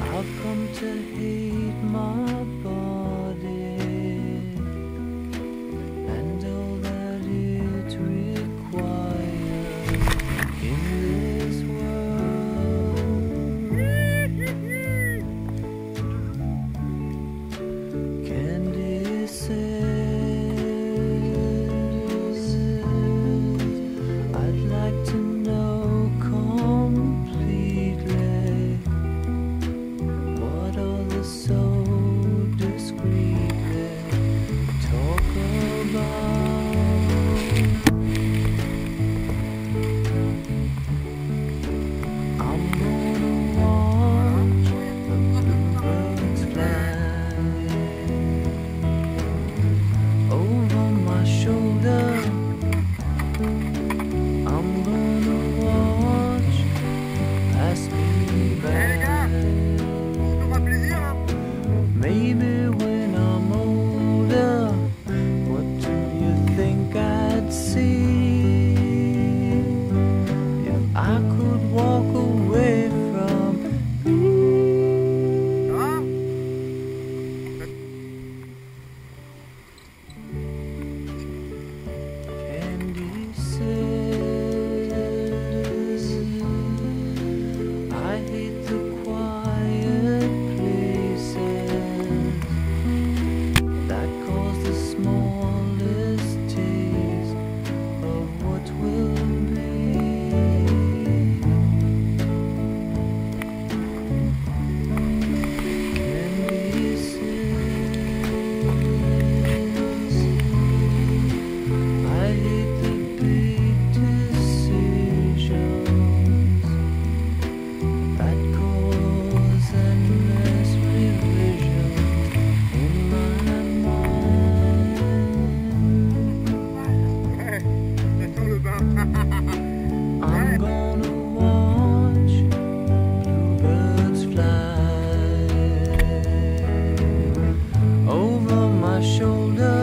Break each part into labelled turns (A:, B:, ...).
A: I've come to hate my body and all that it requires in this world. Candy says, I'd like to know completely what all the so discreetly talk about. I'm gonna watch the bluebirds fly over my shoulder. I'm gonna watch pass me by. Maybe when I'm older, what do you think I'd see if I could walk away from me? Candy says, I hate the quiet places that cause the smallest taste of what will be. Candy says, I hate the big decisions that cause endless revisions in my mind. I'm gonna watch bluebirds fly over my shoulder.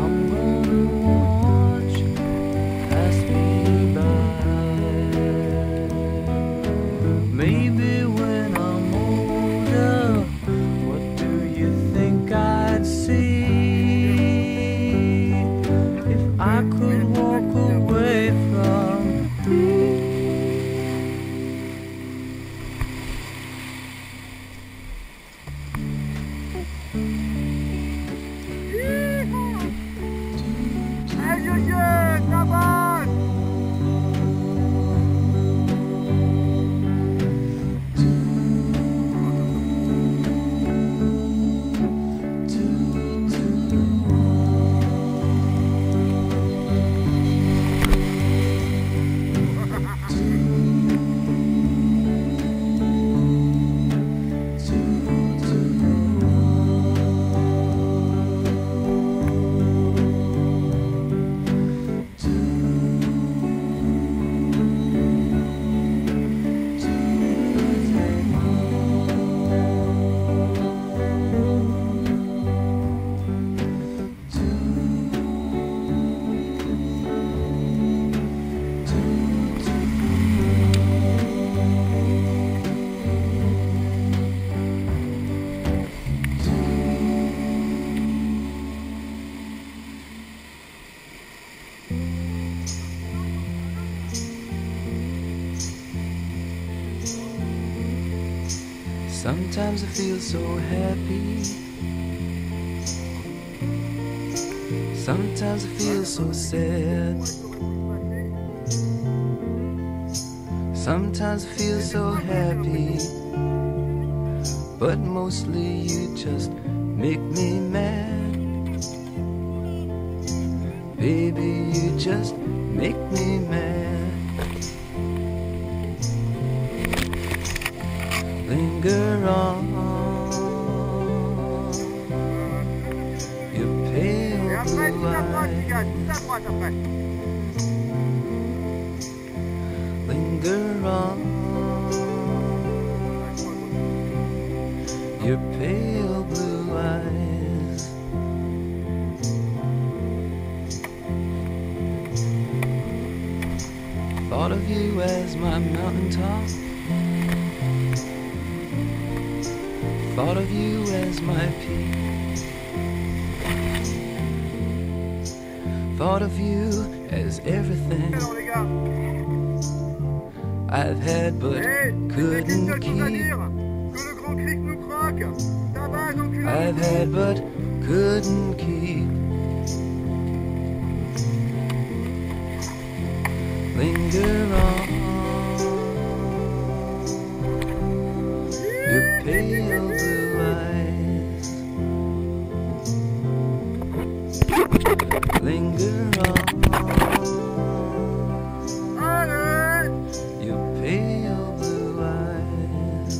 A: I'm gonna watch pass me by. Maybe when I'm older, what do you think I'd see if I could walk away from me? Sometimes I feel so happy. Sometimes I feel so sad. Sometimes I feel so happy, but mostly you just make me mad. Baby, you just make me mad. Linger on, your pale blue eyes. Linger on, your pale blue eyes. Thought of you as my mountaintop. Thought of you as my peak. Thought of you as everything I've had but couldn't keep. I've had but couldn't keep. Linger on, your pale blue eyes. Linger on, your pale blue eyes.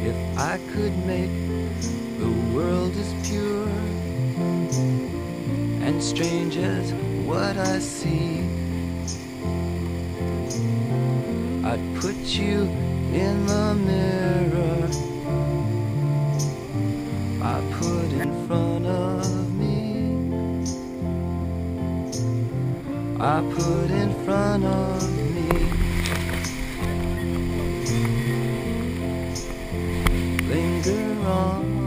A: If I could make the world as pure and strange as what I see, I'd put you in the mirror I put in front of me. I put in front of me. Linger on,